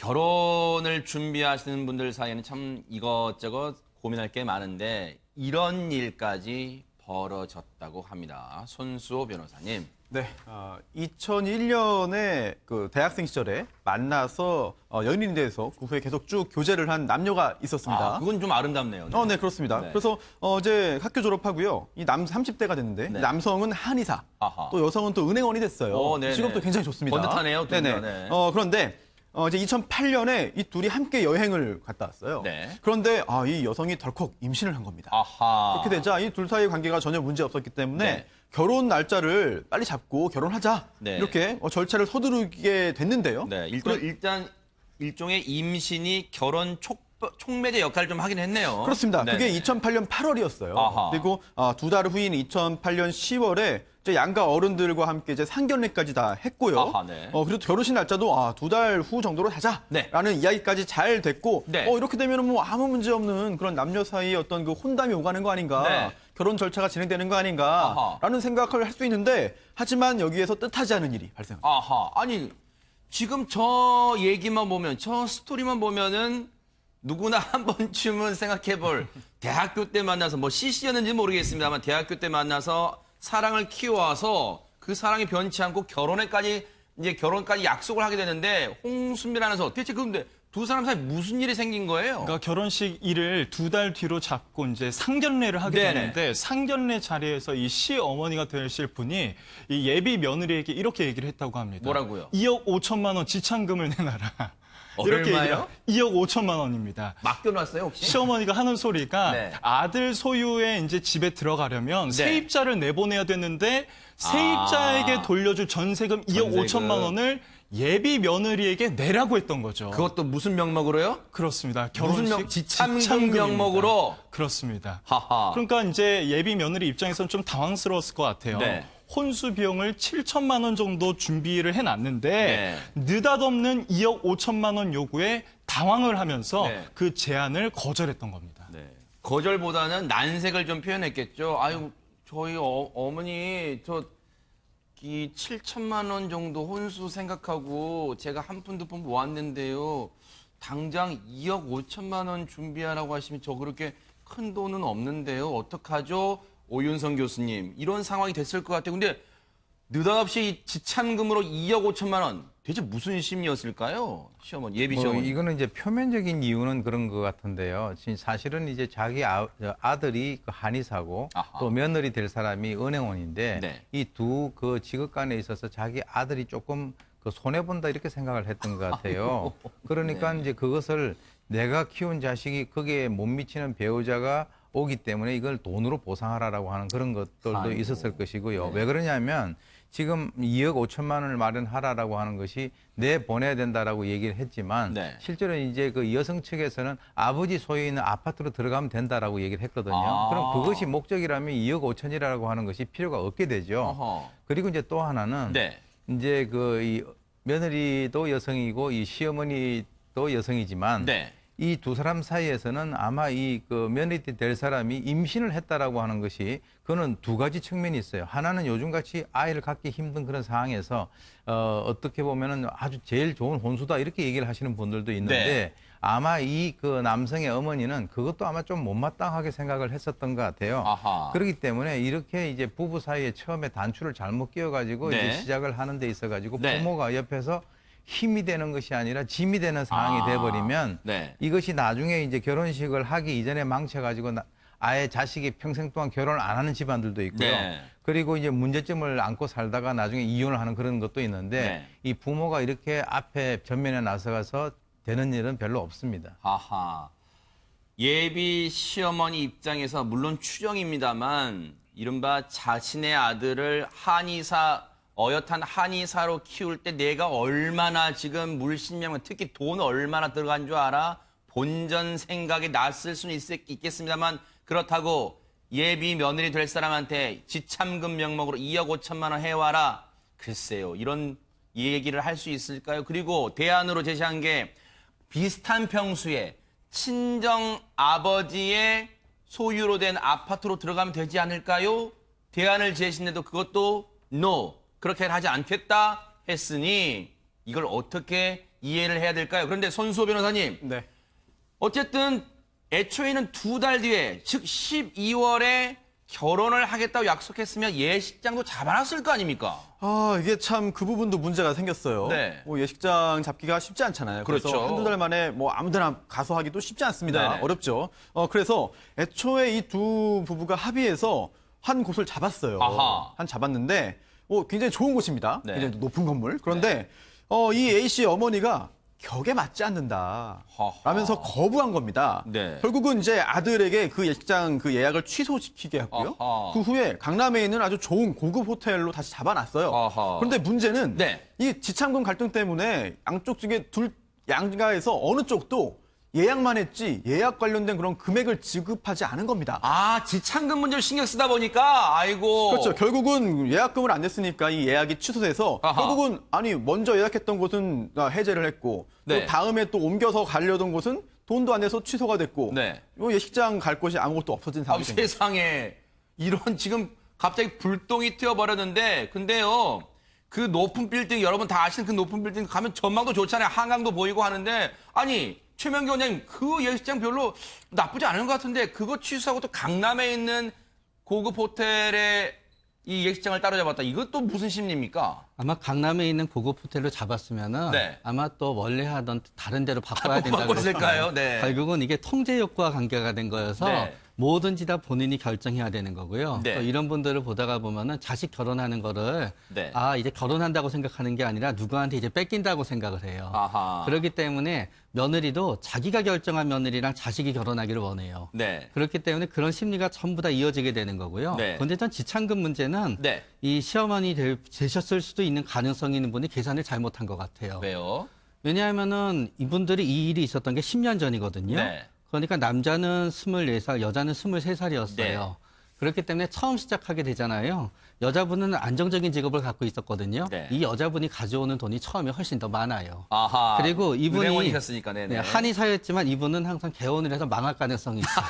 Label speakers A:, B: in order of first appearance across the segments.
A: 결혼을 준비하시는 분들 사이에는 참 이것저것 고민할 게 많은데 이런 일까지 벌어졌다고 합니다. 손수호 변호사님.
B: 네, 2001년에 그 대학생 시절에 만나서 연인이 돼서 그 후에 계속 쭉 교제를 한 남녀가 있었습니다.
A: 그건 좀 아름답네요.
B: 네, 그렇습니다.
A: 네.
B: 그래서 이제 학교 졸업하고요. 이 30대가 됐는데
A: 네.
B: 남성은 한의사,
A: 아하.
B: 또 여성은 또 은행원이 됐어요.
A: 네네.
B: 직업도 굉장히 좋습니다.
A: 번듯하네요.
B: 네네.
A: 네.
B: 그런데 이제 2008년에 이 둘이 함께 여행을 갔다 왔어요.
A: 네.
B: 그런데 이 여성이 덜컥 임신을 한 겁니다.
A: 아하.
B: 그렇게 되자 이 둘 사이의 관계가 전혀 문제 없었기 때문에
A: 네.
B: 결혼 날짜를 빨리 잡고 결혼하자
A: 네.
B: 이렇게 절차를 서두르게 됐는데요.
A: 네, 일단 일종의 임신이 결혼 촉매제 역할을 좀 하긴 했네요.
B: 그렇습니다.
A: 네네.
B: 그게 2008년 8월이었어요.
A: 아하.
B: 그리고 두 달 후인 2008년 10월에 이제 양가 어른들과 함께 이제 상견례까지 다 했고요.
A: 아하, 네.
B: 그리고 결혼식 날짜도 두 달 후 정도로 하자라는 이야기까지 잘 됐고,
A: 네.
B: 이렇게 되면 뭐 아무 문제 없는 그런 남녀 사이의 어떤 그 혼담이 오가는 거 아닌가,
A: 네.
B: 결혼 절차가 진행되는 거 아닌가라는 생각을 할 수 있는데, 하지만 여기에서 뜻하지 않은 일이 발생합니다.
A: 아하. 아니, 지금 저 얘기만 보면, 저 스토리만 보면은 누구나 한 번쯤은 생각해볼 대학교 때 만나서 뭐 CC였는지 모르겠습니다만 대학교 때 만나서 사랑을 키워와서 그 사랑이 변치 않고 결혼까지 약속을 하게 되는데 홍순민 아나운서 대체 그런데 두 사람 사이 무슨 일이 생긴 거예요?
C: 그러니까 결혼식 일을 2달 뒤로 잡고 이제 상견례를 하게
A: 네네.
C: 되는데 상견례 자리에서 이 시어머니가 되실 분이 이 예비 며느리에게 이렇게 얘기를 했다고 합니다.
A: 뭐라고요?
C: 2억 5천만 원 지참금을 내놔라. 이렇게
A: 얼마요?
C: 2억 5천만 원입니다.
A: 맡겨놨어요 혹시?
C: 시어머니가 하는 소리가
A: 네.
C: 아들 소유의 이제 집에 들어가려면
A: 네.
C: 세입자를 내보내야 되는데 세입자에게 돌려줄 전세금 2억
A: 전세금.
C: 5천만 원을 예비 며느리에게 내라고 했던 거죠.
A: 그것도 무슨 명목으로요?
C: 그렇습니다.
A: 무슨
C: 결혼식
A: 지참금
C: 지참금입니다.
A: 명목으로?
C: 그렇습니다.
A: 하하.
C: 그러니까 이제 예비 며느리 입장에서는 좀 당황스러웠을 것 같아요.
A: 네.
C: 혼수 비용을 7천만 원 정도 준비를 해놨는데
A: 네.
C: 느닷없는 2억 5천만 원 요구에 당황을 하면서
A: 네.
C: 그 제안을 거절했던 겁니다.
A: 네. 거절보다는 난색을 좀 표현했겠죠. 아유, 저희 어머니 이 7천만 원 정도 혼수 생각하고 제가 한 푼 두 푼 모았는데요. 당장 2억 5천만 원 준비하라고 하시면 저 그렇게 큰 돈은 없는데요. 어떡하죠? 오윤성 교수님. 이런 상황이 됐을 것 같아요. 근데 느닷없이 지참금으로 2억 5천만 원. 대체 무슨 심리였을까요? 시어머니, 예비 시어머니.
D: 이거는 이제 표면적인 이유는 그런 것 같은데요. 사실은 이제 자기 아들이 그 한의사고
A: 아하.
D: 또 며느리 될 사람이 은행원인데
A: 네.
D: 이 두 그 직업 간에 있어서 자기 아들이 조금 그 손해본다 이렇게 생각을 했던 것 같아요. 그러니까
A: 네.
D: 이제 그것을 내가 키운 자식이 거기에 못 미치는 배우자가 오기 때문에 이걸 돈으로 보상하라라고 하는 그런 것들도
A: 아이고.
D: 있었을 것이고요.
A: 네.
D: 왜 그러냐면 지금 2억 5천만 원을 마련하라라고 하는 것이 내보내야 된다라고 얘기를 했지만
A: 네.
D: 실제로 이제 그 여성 측에서는 아버지 소유 있는 아파트로 들어가면 된다라고 얘기를 했거든요.
A: 아.
D: 그럼 그것이 목적이라면 2억 5천이라고 하는 것이 필요가 없게 되죠.
A: 어허.
D: 그리고 이제 또 하나는
A: 네.
D: 이제 그 이 며느리도 여성이고 이 시어머니도 여성이지만
A: 네.
D: 이 두 사람 사이에서는 아마 이 그 며느리 될 사람이 임신을 했다라고 하는 것이 그거는 두 가지 측면이 있어요. 하나는 요즘같이 아이를 갖기 힘든 그런 상황에서 어떻게 보면은 아주 제일 좋은 혼수다 이렇게 얘기를 하시는 분들도 있는데
A: 네.
D: 아마 이 그 남성의 어머니는 그것도 아마 좀 못마땅하게 생각을 했었던 것 같아요.
A: 아하.
D: 그렇기 때문에 이렇게 이제 부부 사이에 처음에 단추를 잘못 끼워가지고
A: 네.
D: 이제 시작을 하는 데 있어가지고
A: 네.
D: 부모가 옆에서 힘이 되는 것이 아니라 짐이 되는 상황이 돼버리면
A: 네.
D: 이것이 나중에 이제 결혼식을 하기 이전에 망쳐가지고 아예 자식이 평생 동안 결혼을 안 하는 집안들도 있고요.
A: 네.
D: 그리고 이제 문제점을 안고 살다가 나중에 이혼을 하는 그런 것도 있는데
A: 네.
D: 이 부모가 이렇게 앞에 전면에 나서가서 되는 일은 별로 없습니다.
A: 아하. 예비 시어머니 입장에서 물론 추정입니다만 이른바 자신의 아들을 어엿한 한의사로 키울 때 내가 얼마나 지금 물신명, 특히 돈 얼마나 들어간 줄 알아? 본전 생각이 났을 수는 있겠습니다만 그렇다고 예비 며느리 될 사람한테 지참금 명목으로 2억 5천만 원 해와라. 글쎄요. 이런 얘기를 할 수 있을까요? 그리고 대안으로 제시한 게 비슷한 평수에 친정 아버지의 소유로 된 아파트로 들어가면 되지 않을까요? 대안을 제시했는데도 그것도 no. 그렇게 하지 않겠다 했으니 이걸 어떻게 이해를 해야 될까요? 그런데 손수호 변호사님,
B: 네.
A: 어쨌든 애초에는 2달 뒤에, 즉 12월에 결혼을 하겠다고 약속했으면 예식장도 잡아놨을 거 아닙니까?
B: 이게 참 그 부분도 문제가 생겼어요.
A: 네.
B: 뭐 예식장 잡기가 쉽지 않잖아요. 그래서
A: 그렇죠.
B: 한두 달 만에 뭐 아무데나 가서 하기도 쉽지 않습니다.
A: 네네.
B: 어렵죠. 그래서 애초에 이 두 부부가 합의해서 한 곳을 잡았어요.
A: 아하.
B: 잡았는데 굉장히 좋은 곳입니다.
A: 네.
B: 굉장히 높은 건물. 그런데 이 A 씨의 어머니가 격에 맞지 않는다.
A: 하하.
B: 라면서 거부한 겁니다.
A: 네.
B: 결국은 이제 아들에게 그 예식장 그 예약을 취소시키게 했고요.
A: 아하.
B: 그 후에 강남에 있는 아주 좋은 고급 호텔로 다시 잡아놨어요.
A: 아하.
B: 그런데 문제는
A: 네.
B: 이 지참금 갈등 때문에 양쪽 중에 둘 양가에서 어느 쪽도 예약만 했지 예약 관련된 그런 금액을 지급하지 않은 겁니다.
A: 아, 지참금 문제를 신경 쓰다 보니까, 아이고.
B: 그렇죠. 결국은 예약금을 안 냈으니까 이 예약이 취소돼서
A: 아하.
B: 결국은 먼저 예약했던 곳은 해제를 했고
A: 네.
B: 또 다음에 또 옮겨서 가려던 곳은 돈도 안 내서 취소가 됐고
A: 네.
B: 예식장 갈 곳이 아무것도 없어진
A: 아,
B: 상황이 된 거죠.
A: 세상에. 이런 지금 갑자기 불똥이 튀어버렸는데, 근데요, 그 높은 빌딩, 여러분 다 아시는 그 높은 빌딩 가면 전망도 좋잖아요. 한강도 보이고 하는데, 아니, 최명기 원장님, 그 예식장 별로 나쁘지 않은 것 같은데, 그거 취소하고 또 강남에 있는 고급 호텔에 이 예식장을 따로 잡았다. 이것도 무슨 심리입니까?
E: 아마 강남에 있는 고급 호텔로 잡았으면은
A: 네.
E: 아마 또 원래 하던 다른 데로 바꿔야 된다고
A: 바꿨을까요? 네.
E: 결국은 이게 통제욕과 관계가 된 거여서
A: 네.
E: 뭐든지 다 본인이 결정해야 되는 거고요.
A: 네.
E: 또 이런 분들을 보다가 보면은 자식 결혼하는 거를
A: 네.
E: 이제 결혼한다고 생각하는 게 아니라 누구한테 이제 뺏긴다고 생각을 해요.
A: 아하.
E: 그렇기 때문에 며느리도 자기가 결정한 며느리랑 자식이 결혼하기를 원해요.
A: 네.
E: 그렇기 때문에 그런 심리가 전부 다 이어지게 되는 거고요.
A: 네.
E: 그런데 전 지참금 문제는
A: 네.
E: 이 시어머니 되셨을 수도 있는 가능성이 있는 분이 계산을 잘못한 것 같아요.
A: 왜요?
E: 왜냐하면은 이분들이 이 일이 있었던 게 10년 전이거든요.
A: 네.
E: 그러니까 남자는 24살, 여자는 23살이었어요.
A: 네.
E: 그렇기 때문에 처음 시작하게 되잖아요. 여자분은 안정적인 직업을 갖고 있었거든요.
A: 네.
E: 이 여자분이 가져오는 돈이 처음에 훨씬 더 많아요.
A: 아하.
E: 그리고 이분이
A: 은행원이셨으니까, 네네.
E: 네, 한의사였지만 이분은 항상 개원을 해서 망할 가능성이 있어요.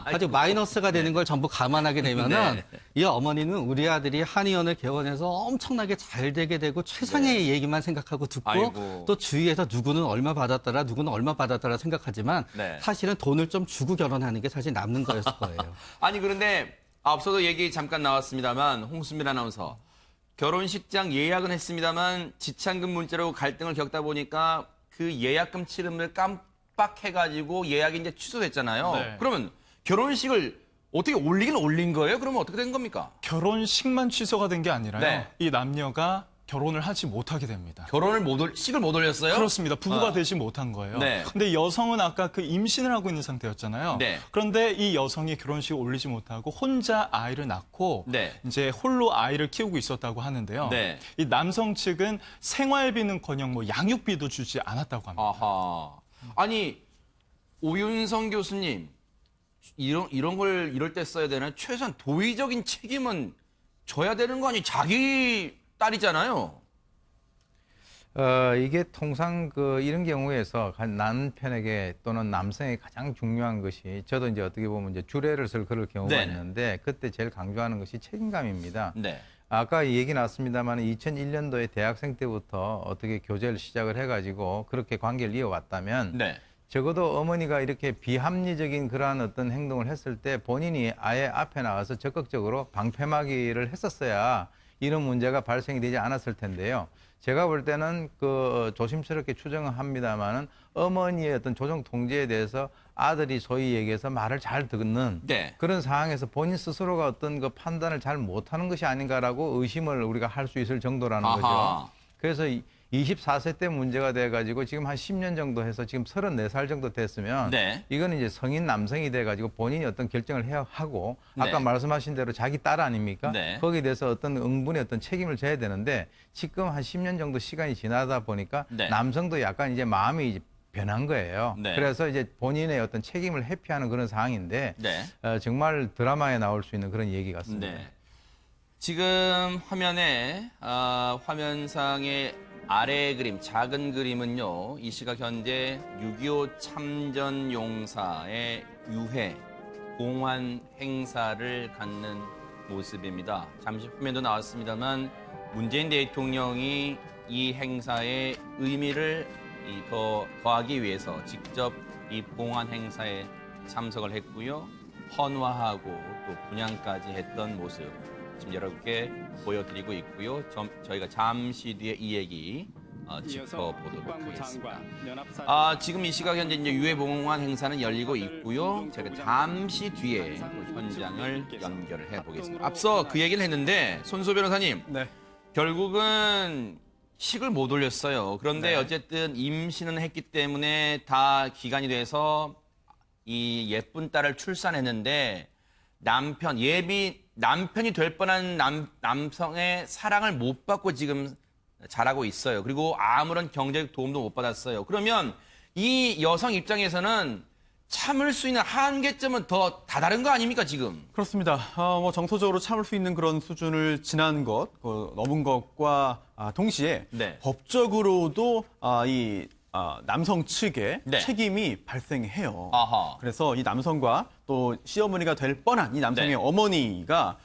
E: 아주 마이너스가 되는 걸 전부 감안하게 되면은
A: 네.
E: 이 어머니는 우리 아들이 한의원을 개원해서 엄청나게 잘 되게 되고 최상의 얘기만 생각하고 듣고
A: 아이고.
E: 또 주위에서 누구는 얼마 받았더라, 누구는 얼마 받았더라 생각하지만
A: 네.
E: 사실은 돈을 좀 주고 결혼하는 게 사실 남는 거였을 거예요.
A: 아니 그런데 앞서도 얘기 잠깐 나왔습니다만 홍수민 아나운서 결혼식장 예약은 했습니다만 지참금 문제로 갈등을 겪다 보니까 그 예약금 치름을 깜빡해가지고 예약이 이제 취소됐잖아요.
C: 네.
A: 그러면 결혼식을 어떻게 올리긴 올린 거예요? 그러면 어떻게 된 겁니까?
C: 결혼식만 취소가 된 게 아니라요.
A: 네.
C: 이 남녀가 결혼을 하지 못하게 됩니다.
A: 식을 못 올렸어요?
C: 그렇습니다. 부부가
A: 아.
C: 되지 못한 거예요.
A: 네.
C: 근데 여성은 아까 그 임신을 하고 있는 상태였잖아요.
A: 네.
C: 그런데 이 여성이 결혼식을 올리지 못하고 혼자 아이를 낳고
A: 네.
C: 이제 홀로 아이를 키우고 있었다고 하는데요.
A: 네.
C: 이 남성 측은 생활비는커녕 뭐 양육비도 주지 않았다고 합니다.
A: 아하. 아니 오윤성 교수님 이런 걸 이럴 때 써야 되나? 최소한 도의적인 책임은 져야 되는 거 아니? 자기 딸이잖아요.
D: 이게 통상 이런 경우에서 남편에게 또는 남성에게 가장 중요한 것이 저도 이제 어떻게 보면 이제 주례를 그럴 경우가
A: 네네.
D: 있는데 그때 제일 강조하는 것이 책임감입니다.
A: 네.
D: 아까 얘기 나왔습니다만 2001년도에 대학생 때부터 어떻게 교제를 시작을 해가지고 그렇게 관계를 이어왔다면
A: 네.
D: 적어도 어머니가 이렇게 비합리적인 그러한 어떤 행동을 했을 때 본인이 아예 앞에 나가서 적극적으로 방패막이를 했었어야 이런 문제가 발생이 되지 않았을 텐데요. 제가 볼 때는 조심스럽게 추정을 합니다만은 어머니의 어떤 조정 통제에 대해서 아들이 소위 얘기해서 말을 잘 듣는
A: 네.
D: 그런 상황에서 본인 스스로가 어떤 그 판단을 잘 못하는 것이 아닌가라고 의심을 우리가 할 수 있을 정도라는
A: 아하.
D: 거죠. 그래서 24세 때 문제가 돼가지고 지금 한 10년 정도 해서 지금 34살 정도 됐으면
A: 네.
D: 이거는 이제 성인 남성이 돼가지고 본인이 어떤 결정을 해야 하고 아까
A: 네.
D: 말씀하신 대로 자기 딸 아닙니까?
A: 네.
D: 거기에 대해서 어떤 응분의 어떤 책임을 져야 되는데 지금 한 10년 정도 시간이 지나다 보니까
A: 네.
D: 남성도 약간 이제 마음이 이제 변한 거예요.
A: 네.
D: 그래서 이제 본인의 어떤 책임을 회피하는 그런 상황인데
A: 네.
D: 정말 드라마에 나올 수 있는 그런 얘기 같습니다.
A: 네. 지금 화면에 화면상의 아래 그림, 작은 그림은요. 이 시각 현재 6.25 참전용사의 유해, 공환 행사를 갖는 모습입니다. 잠시 화면도 나왔습니다만 문재인 대통령이 이 행사의 의미를 더하기 위해서 직접 이 봉환 행사에 참석을 했고요. 헌화하고 또 분향까지 했던 모습 지금 여러분께 보여드리고 있고요. 저희가 잠시 뒤에 이 얘기 짚어보도록 하겠습니다. 지금 이 시각 현재 이제 유해봉환 행사는 열리고 있고요. 제가 잠시 뒤에 또 현장을 연결을 해보겠습니다. 앞서 그 얘기를 했는데 손소 변호사님,
B: 네.
A: 결국은 식을 못 올렸어요. 그런데
B: 네.
A: 어쨌든 임신은 했기 때문에 다 기간이 돼서 이 예쁜 딸을 출산했는데 남편이 될 뻔한 남성의 사랑을 못 받고 지금 자라고 있어요. 그리고 아무런 경제적 도움도 못 받았어요. 그러면 이 여성 입장에서는 참을 수 있는 한계점은 더 다다른 거 아닙니까, 지금?
B: 그렇습니다. 뭐 정서적으로 참을 수 있는 그런 수준을 지난 것, 넘은 것과 동시에
A: 네.
B: 법적으로도 남성 측에
A: 네.
B: 책임이 발생해요.
A: 아하.
B: 그래서 이 남성과 또 시어머니가 될 뻔한 이 남성의
A: 네.
B: 어머니가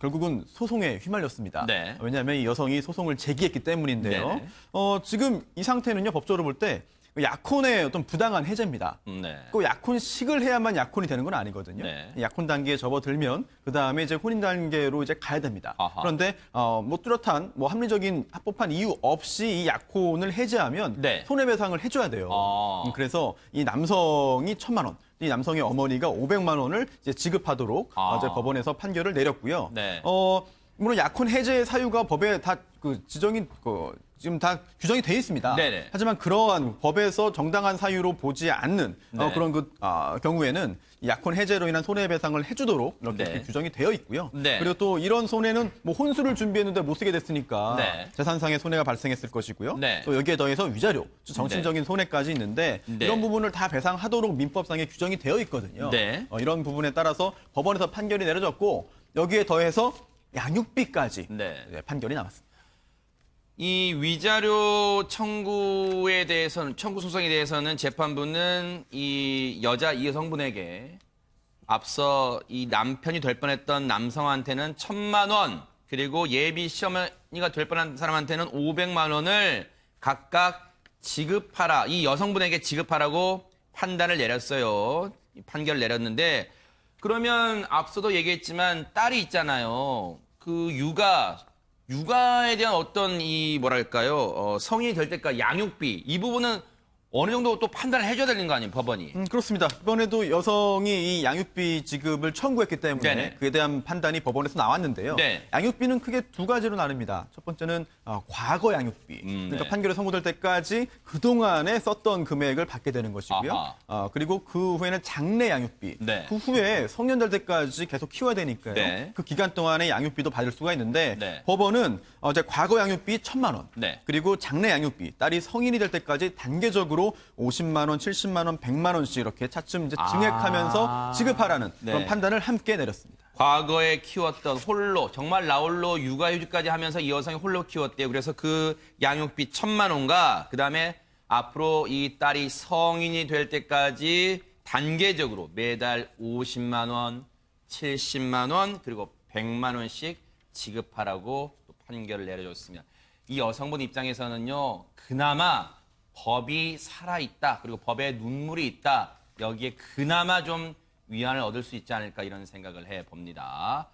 B: 결국은 소송에 휘말렸습니다.
A: 네.
B: 왜냐하면 이 여성이 소송을 제기했기 때문인데요.
A: 네네.
B: 지금 이 상태는요, 법적으로 볼 때 약혼의 어떤 부당한 해제입니다.
A: 네.
B: 꼭 약혼식을 해야만 약혼이 되는 건 아니거든요.
A: 네.
B: 약혼 단계에 접어들면 그 다음에 이제 혼인 단계로 이제 가야 됩니다.
A: 아하.
B: 그런데 뭐 뚜렷한 뭐 합리적인 합법한 이유 없이 이 약혼을 해제하면
A: 네.
B: 손해배상을 해줘야 돼요. 그래서 이 남성이 1,000만 원, 이 남성의 어머니가 500만 원을 이제 지급하도록 어제 법원에서 판결을 내렸고요.
A: 네.
B: 물론 약혼 해제 사유가 법에 다 지금 다 규정이 돼 있습니다.
A: 네네.
B: 하지만 그러한 법에서 정당한 사유로 보지 않는
A: 네.
B: 그런 경우에는 약혼 해제로 인한 손해배상을 해주도록 이렇게
A: 네.
B: 규정이 되어 있고요.
A: 네.
B: 그리고 또 이런 손해는 뭐 혼수를 준비했는데 못 쓰게 됐으니까
A: 네.
B: 재산상의 손해가 발생했을 것이고요.
A: 네.
B: 또 여기에 더해서 위자료, 정신적인 손해까지 있는데
A: 네.
B: 이런 부분을 다 배상하도록 민법상에 규정이 되어 있거든요.
A: 네.
B: 이런 부분에 따라서 법원에서 판결이 내려졌고 여기에 더해서 양육비까지
A: 네.
B: 판결이 나왔습니다.
A: 이 위자료 청구 소송에 대해서는 재판부는 이 여성분에게 앞서 이 남편이 될 뻔했던 남성한테는 1,000만 원, 그리고 예비 시어머니가 될 뻔한 사람한테는 500만 원을 각각 지급하라, 이 여성분에게 지급하라고 판단을 내렸어요. 판결을 내렸는데, 그러면 앞서도 얘기했지만 딸이 있잖아요. 그 육아에 대한 어떤 성인이 될 때까지 양육비, 이 부분은 어느 정도 또 판단을 해줘야 되는 거 아니에요, 법원이?
B: 그렇습니다. 이번에도 여성이 이 양육비 지급을 청구했기 때문에
A: 네네.
B: 그에 대한 판단이 법원에서 나왔는데요.
A: 네.
B: 양육비는 크게 두 가지로 나눕니다. 첫 번째는 과거 양육비. 그러니까
A: 네.
B: 판결이 선고될 때까지 그동안에 썼던 금액을 받게 되는 것이고요. 그리고 그 후에는 장래 양육비.
A: 네.
B: 그 후에 성년 될 때까지 계속 키워야 되니까요.
A: 네.
B: 그 기간 동안에 양육비도 받을 수가 있는데
A: 네.
B: 법원은 이제 과거 양육비 1,000만 원.
A: 네.
B: 그리고 장래 양육비, 딸이 성인이 될 때까지 단계적으로 50만 원, 70만 원, 100만 원씩 이렇게 차츰 이제 증액하면서 지급하라는 그런
A: 네.
B: 판단을 함께 내렸습니다.
A: 과거에 키웠던 홀로, 정말 나홀로 육아휴직까지 하면서 이 여성이 홀로 키웠대요. 그래서 그 양육비 1,000만 원과 그다음에 앞으로 이 딸이 성인이 될 때까지 단계적으로 매달 50만 원, 70만 원, 그리고 100만 원씩 지급하라고 또 판결을 내려줬습니다. 이 여성분 입장에서는요, 그나마 법이 살아있다, 그리고 법에 눈물이 있다, 여기에 그나마 좀 위안을 얻을 수 있지 않을까 이런 생각을 해봅니다.